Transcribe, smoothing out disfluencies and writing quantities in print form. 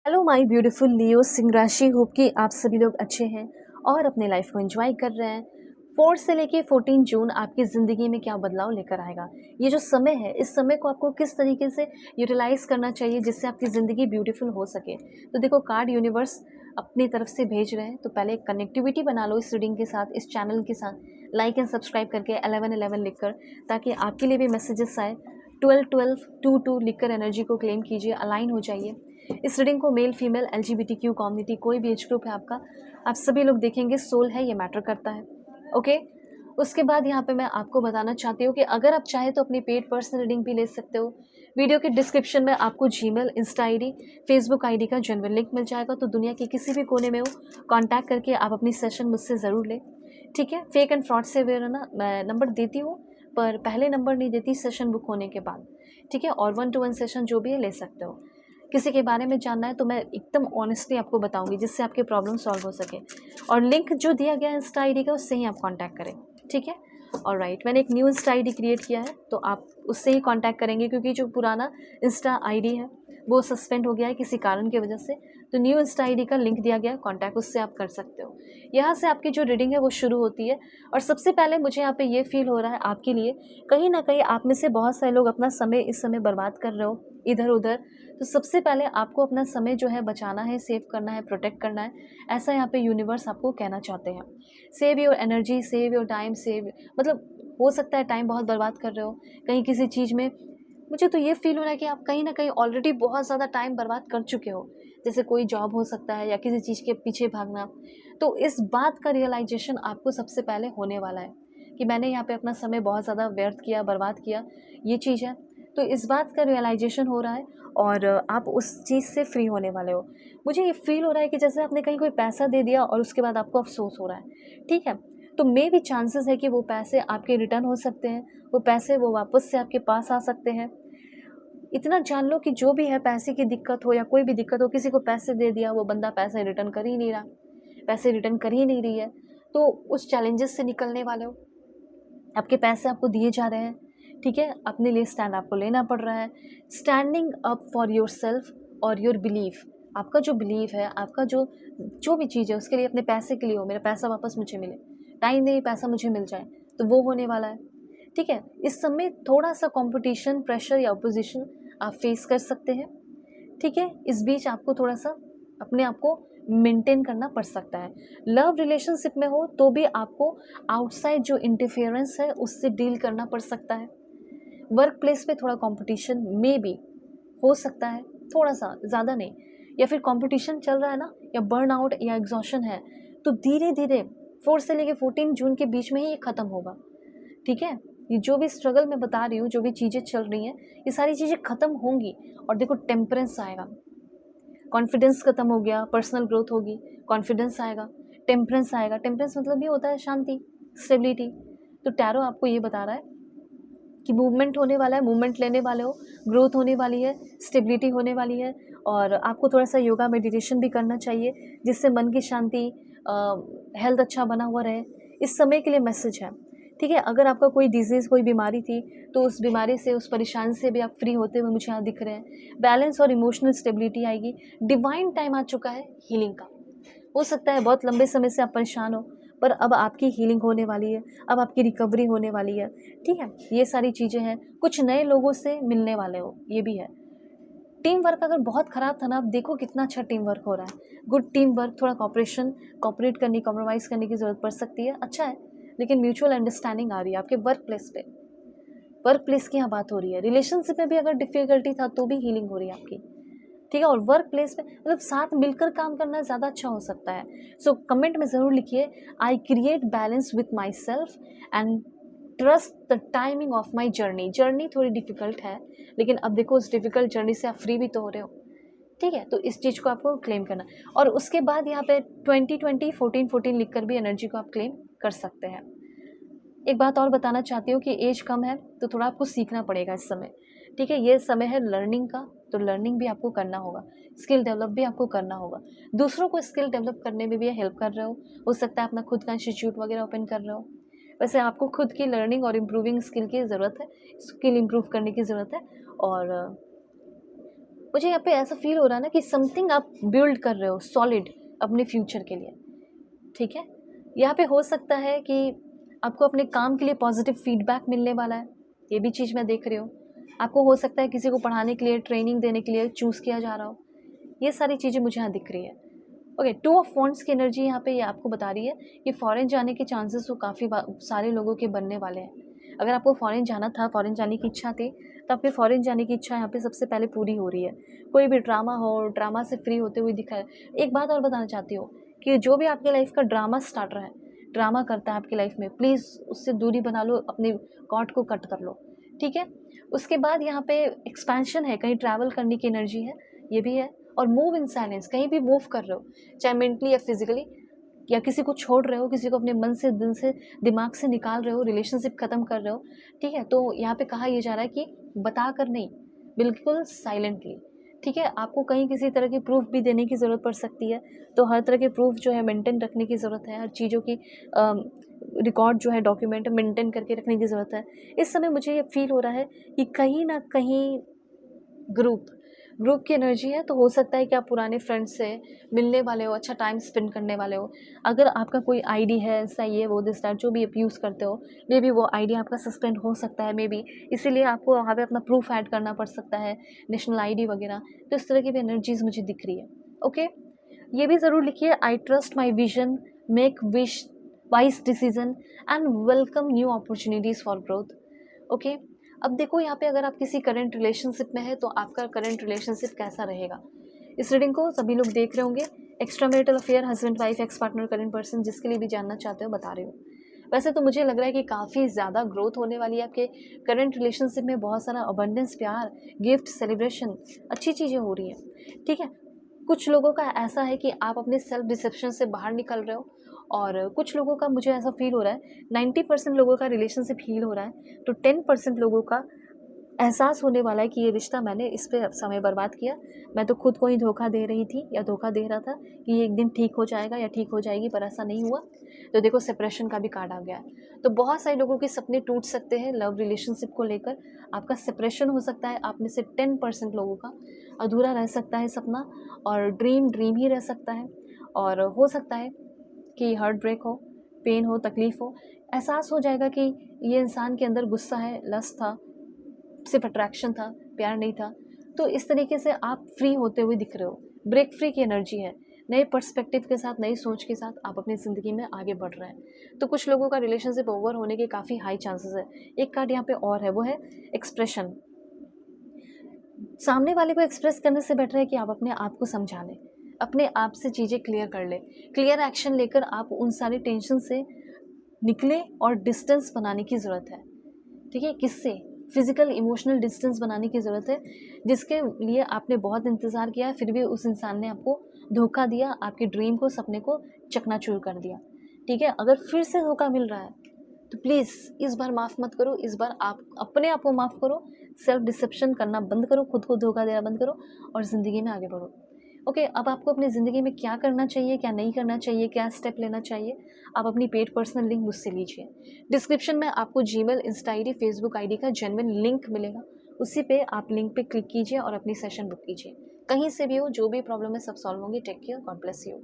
Hello my beautiful लियो सिंह राशि, hope कि आप सभी लोग अच्छे हैं और अपने लाइफ को एंजॉय कर रहे हैं। 4 से लेके 14 जून आपकी ज़िंदगी में क्या बदलाव लेकर आएगा, ये जो समय है, इस समय को आपको किस तरीके से यूटिलाइज़ करना चाहिए जिससे आपकी ज़िंदगी ब्यूटीफुल हो सके। तो देखो, कार्ड यूनिवर्स अपनी तरफ से भेज रहे हैं, तो पहले एक कनेक्टिविटी बना लो इस रीडिंग के साथ, इस चैनल के साथ, लाइक एंड सब्सक्राइब करके 1111 लिखकर, ताकि आपके लिए भी मैसेजेस आए। 12 12 22 लिखकर एनर्जी को क्लेम कीजिए, अलाइन हो जाइए। इस रीडिंग को मेल फीमेल LGBTQ कम्युनिटी, कोई भी एज ग्रुप है आपका, आप सभी लोग देखेंगे। सोल है, ये मैटर करता है। ओके, उसके बाद यहाँ पे मैं आपको बताना चाहती हूँ कि अगर आप चाहें तो अपनी पेड पर्सनल रीडिंग भी ले सकते हो। वीडियो के डिस्क्रिप्शन में आपको Gmail, Insta ID, Facebook ID का जेन्युइन लिंक मिल जाएगा, तो दुनिया के किसी भी कोने में हो, कॉन्टैक्ट करके आप अपनी सेशन मुझसे ज़रूर लें। ठीक है, फेक एंड फ्रॉड से अवेयर होना, मैं नंबर देती हूँ पर पहले नंबर नहीं देती सेशन बुक होने के बाद। ठीक है, और 1-to-1 सेशन जो भी है ले सकते हो। किसी के बारे में जानना है तो मैं एकदम ऑनेस्टली आपको बताऊंगी, जिससे आपके प्रॉब्लम सॉल्व हो सके। और लिंक जो दिया गया है इंस्टा ID का, उससे ही आप कांटेक्ट करें। ठीक है, और राइट, मैंने एक न्यू इंस्टा ID क्रिएट किया है, तो आप उससे ही कांटेक्ट करेंगे, क्योंकि जो पुराना इंस्टा ID है वो सस्पेंड हो गया है किसी कारण की वजह से। तो न्यू इंस्टा ID का लिंक दिया गया है, कॉन्टैक्ट उससे आप कर सकते हो। यहाँ से आपकी जो रीडिंग है वो शुरू होती है। और सबसे पहले मुझे यहाँ पे ये फील हो रहा है आपके लिए, कहीं ना कहीं आप में से बहुत सारे लोग अपना समय इस समय बर्बाद कर रहे हो इधर उधर। तो सबसे पहले आपको अपना समय जो है बचाना है, सेव करना है, प्रोटेक्ट करना है। ऐसा यहाँ पे यूनिवर्स आपको कहना चाहते हैं। Save your energy, save your time, save मतलब हो सकता है टाइम बहुत बर्बाद कर रहे हो कहीं किसी चीज़ में। मुझे तो ये फील हो रहा है कि आप कहीं ना कहीं ऑलरेडी बहुत ज़्यादा टाइम बर्बाद कर चुके हो, जैसे कोई जॉब हो सकता है या किसी चीज़ के पीछे भागना। तो इस बात का रियलाइजेशन आपको सबसे पहले होने वाला है कि मैंने यहाँ पे अपना समय बहुत ज़्यादा व्यर्थ किया, बर्बाद किया, ये चीज़ है। तो इस बात का रियलाइजेशन हो रहा है और आप उस चीज़ से फ्री होने वाले हो। मुझे ये फील हो रहा है कि जैसे आपने कहीं कोई पैसा दे दिया और उसके बाद आपको अफसोस हो रहा है। ठीक है, तो मे भी चांसेस है कि वो पैसे आपके रिटर्न हो सकते हैं, वो पैसे वो वापस से आपके पास आ सकते हैं। इतना जान लो कि जो भी है, पैसे की दिक्कत हो या कोई भी दिक्कत हो, किसी को पैसे दे दिया, वो बंदा पैसे रिटर्न कर ही नहीं रहा, पैसे रिटर्न कर ही नहीं रही है, तो उस चैलेंजेस से निकलने वाले हो। आपके पैसे आपको दिए जा रहे हैं। ठीक है, अपने लिए स्टैंड आपको लेना पड़ रहा है। Standing up for your self और योर बिलीफ, आपका जो बिलीव है, आपका जो जो भी चीज़ है, उसके लिए, अपने पैसे के लिए हो, मेरा पैसा वापस मुझे मिले, टाइम नहीं, पैसा मुझे मिल जाए, तो वो होने वाला है। ठीक है, इस समय थोड़ा सा कंपटीशन, प्रेशर या अपोजिशन आप फेस कर सकते हैं। ठीक है, इस बीच आपको थोड़ा सा अपने आप को मेंटेन करना पड़ सकता है। लव रिलेशनशिप में हो तो भी आपको आउटसाइड जो इंटरफेरेंस है उससे डील करना पड़ सकता है। वर्क प्लेस पे थोड़ा कंपटीशन में भी हो सकता है, थोड़ा सा, ज़्यादा नहीं। या फिर कंपटीशन चल रहा है ना, या बर्न आउट या एग्जॉशन है, तो धीरे धीरे 4 से लेकर 14 जून के बीच में ही ये ख़त्म होगा। ठीक है, ये जो भी स्ट्रगल मैं बता रही हूँ, जो भी चीज़ें चल रही हैं, ये सारी चीज़ें ख़त्म होंगी। और देखो, टेम्परेंस आएगा, कॉन्फिडेंस ख़त्म हो गया, पर्सनल ग्रोथ होगी, कॉन्फिडेंस आएगा, टेम्परेंस आएगा। टेम्परेंस मतलब ये होता है शांति, स्टेबिलिटी। तो टैरो आपको ये बता रहा है कि मूवमेंट होने वाला है, मूवमेंट लेने वाले हो, ग्रोथ होने वाली है, स्टेबिलिटी होने वाली है। और आपको थोड़ा सा योगा, मेडिटेशन भी करना चाहिए, जिससे मन की शांति, हेल्थ अच्छा बना हुआ रहे। इस समय के लिए मैसेज है। ठीक है, अगर आपका कोई डिजीज़, कोई बीमारी थी, तो उस बीमारी से, उस परेशानी से भी आप फ्री होते हुए मुझे यहाँ दिख रहे हैं। बैलेंस और इमोशनल स्टेबिलिटी आएगी। डिवाइन टाइम आ चुका है हीलिंग का। हो सकता है बहुत लंबे समय से आप परेशान हो, पर अब आपकी हीलिंग होने वाली है, अब आपकी रिकवरी होने वाली है। ठीक है, ये सारी चीज़ें हैं। कुछ नए लोगों से मिलने वाले हो, ये भी है। टीम वर्क अगर बहुत ख़राब था ना, अब देखो कितना अच्छा टीम वर्क हो रहा है। गुड टीम वर्क, थोड़ा कॉपरेशन, कॉपरेट करने, कॉम्प्रोमाइज़ करने की ज़रूरत पड़ सकती है, अच्छा है। लेकिन म्यूचुअल अंडरस्टैंडिंग आ रही है आपके वर्क प्लेस पे। वर्क प्लेस की यहाँ बात हो रही है। रिलेशनशिप में भी अगर डिफ़िकल्टी था तो भी हीलिंग हो रही है आपकी। ठीक है, और वर्क प्लेस पे मतलब साथ मिलकर काम करना ज़्यादा अच्छा हो सकता है। सो कमेंट में ज़रूर लिखिए, I create balance with my self and trust the timing of my journey. Journey थोड़ी डिफ़िकल्ट है, लेकिन अब देखो, उस डिफ़िकल्ट जर्नी से आप फ्री भी तो हो रहे हो। ठीक है, तो इस चीज़ को आपको क्लेम करना। और उसके बाद यहाँ पे 2020 14 14 लिख कर भी एनर्जी को आप क्लेम कर सकते हैं। एक बात और बताना चाहती हूँ कि एज कम है, तो थोड़ा आपको सीखना पड़ेगा इस समय। ठीक है, ये समय है लर्निंग का, तो लर्निंग भी आपको करना होगा, स्किल डेवलप भी आपको करना होगा। दूसरों को स्किल डेवलप करने में भी हेल्प कर रहे हो सकता है अपना खुद का इंस्टीट्यूट वगैरह ओपन कर रहे हो। वैसे आपको खुद की लर्निंग और इम्प्रूविंग स्किल की ज़रूरत है, स्किल इम्प्रूव करने की ज़रूरत है। और मुझे यहाँ पे ऐसा फील हो रहा है ना कि समथिंग आप बिल्ड कर रहे हो सॉलिड अपने फ्यूचर के लिए, ठीक है। यहाँ पे हो सकता है कि आपको अपने काम के लिए पॉजिटिव फीडबैक मिलने वाला है, ये भी चीज़ मैं देख रही हूँ। आपको हो सकता है किसी को पढ़ाने के लिए, ट्रेनिंग देने के लिए चूज़ किया जा रहा हो, ये सारी चीज़ें मुझे यहाँ दिख रही है। ओके, 2 ऑफ वॉन्ड्स की एनर्जी यहाँ पे ये आपको बता रही है कि फ़ॉरेन जाने के चांसेस तो काफ़ी सारे लोगों के बनने वाले हैं। अगर आपको फ़ॉरेन जाना था, फ़ॉरेन जाने की इच्छा थी, तो आपकी फ़ॉरेन जाने की इच्छा यहाँ पे सबसे पहले पूरी हो रही है। कोई भी ड्रामा हो, ड्रामा से फ्री होते हुए दिखा है। एक बात और बताना चाहती हूँ कि जो भी आपकी लाइफ़ का ड्रामा स्टार्टर है, ड्रामा करता है आपकी लाइफ़ में, प्लीज़ उससे दूरी बना लो, अपने कॉर्ड को कट कर लो, ठीक है। उसके बाद यहाँ पे एक्सपेंशन है, कहीं ट्रैवल करने की एनर्जी है, ये भी है। और मूव इन साइलेंस, कहीं भी मूव कर रहे हो, चाहे मेंटली या फिजिकली, या किसी को छोड़ रहे हो, किसी को अपने मन से, दिल से, दिमाग से निकाल रहे हो, रिलेशनशिप ख़त्म कर रहे हो, ठीक है। तो यहाँ पे कहा यह जा रहा है कि बता कर नहीं, बिल्कुल साइलेंटली, ठीक है। आपको कहीं किसी तरह की प्रूफ भी देने की ज़रूरत पड़ सकती है, तो हर तरह के प्रूफ जो है मेंटेन रखने की ज़रूरत है, हर चीज़ों की रिकॉर्ड जो है, डॉक्यूमेंट मेंटेन करके रखने की ज़रूरत है। इस समय मुझे ये फील हो रहा है कि कहीं ना कहीं ग्रुप की एनर्जी है, तो हो सकता है कि आप पुराने फ्रेंड्स से मिलने वाले हो, अच्छा टाइम स्पेंड करने वाले हो। अगर आपका कोई आईडी है, इंस्टा ये वो दिस दैट जो भी आप यूज़ करते हो, मे बी वो आईडी आपका सस्पेंड हो सकता है, मे बी इसीलिए आपको वहाँ पे अपना प्रूफ ऐड करना पड़ सकता है, नेशनल आईडी वगैरह। तो इस तरह की भी एनर्जीज मुझे दिख रही है। ओके, ये भी ज़रूर लिखिए, I trust my vision, make wish wise decision and welcome new opportunities for growth. Okay, अब देखो यहाँ पे अगर आप किसी करंट रिलेशनशिप में है, तो आपका करंट रिलेशनशिप कैसा रहेगा, इस रीडिंग को सभी लोग देख रहे होंगे। Extra marital affair, husband wife, ex partner, current person, जिसके लिए भी जानना चाहते हो बता रही हूँ। वैसे तो मुझे लग रहा है कि काफ़ी ज़्यादा ग्रोथ होने वाली है आपके करंट रिलेशनशिप में, बहुत सारा अबंडेंस, प्यार, गिफ्ट, सेलिब्रेशन, अच्छी चीज़ें हो रही हैं, ठीक है। कुछ लोगों का ऐसा है कि आप अपने सेल्फ डिसेप्शन से बाहर निकल रहे हो, और कुछ लोगों का मुझे ऐसा फील हो रहा है 90% लोगों का रिलेशनशिप हील हो रहा है, तो 10% लोगों का एहसास होने वाला है कि ये रिश्ता मैंने इस पे समय बर्बाद किया, मैं तो खुद को ही धोखा दे रही थी या धोखा दे रहा था कि ये एक दिन ठीक हो जाएगा या ठीक हो जाएगी, पर ऐसा नहीं हुआ। तो देखो सेपरेशन का भी कार्ड आ गया है। तो बहुत सारे लोगों के सपने टूट सकते हैं लव रिलेशनशिप को लेकर, आपका सेपरेशन हो सकता है, आप में से 10% लोगों का अधूरा रह सकता है सपना, और ड्रीम ड्रीम ही रह सकता है। और हो सकता है कि हार्ट ब्रेक हो, पेन हो, तकलीफ़ हो, एहसास हो जाएगा कि ये इंसान के अंदर गुस्सा है, लस्ट था, सिर्फ अट्रैक्शन था, प्यार नहीं था। तो इस तरीके से आप फ्री होते हुए दिख रहे हो, ब्रेक फ्री की एनर्जी है, नए पर्सपेक्टिव के साथ, नई सोच के साथ आप अपनी ज़िंदगी में आगे बढ़ रहे हैं। तो कुछ लोगों का रिलेशनशिप ओवर होने के काफ़ी हाई चांसेस है। एक कार्ड यहाँ पे और है, वो है एक्सप्रेशन। सामने वाले को एक्सप्रेस करने से बेटर है कि आप अपने आप को समझा लें, अपने आप से चीज़ें क्लियर कर लें, क्लियर एक्शन लेकर आप उन सारे टेंशन से निकले, और डिस्टेंस बनाने की ज़रूरत है, ठीक है। किससे? फिजिकल इमोशनल डिस्टेंस बनाने की ज़रूरत है, जिसके लिए आपने बहुत इंतज़ार किया, फिर भी उस इंसान ने आपको धोखा दिया, आपके ड्रीम को, सपने को चकनाचूर कर दिया, ठीक है। अगर फिर से धोखा मिल रहा है, तो प्लीज़ इस बार माफ़ मत करो, इस बार आप अपने आप को माफ़ करो, सेल्फ डिसेप्शन करना बंद करो, खुद को धोखा देना बंद करो, और ज़िंदगी में आगे बढ़ो। ओके, अब आपको अपनी ज़िंदगी में क्या करना चाहिए, क्या नहीं करना चाहिए, क्या स्टेप लेना चाहिए, आप अपनी पेड पर्सनल लिंक मुझसे लीजिए। डिस्क्रिप्शन में आपको Gmail, Insta ID, Facebook ID का जेन्युइन लिंक मिलेगा, उसी पे आप लिंक पे क्लिक कीजिए और अपनी सेशन बुक कीजिए। कहीं से भी हो, जो भी प्रॉब्लम है सब सॉल्व होंगी। Take care, God bless you.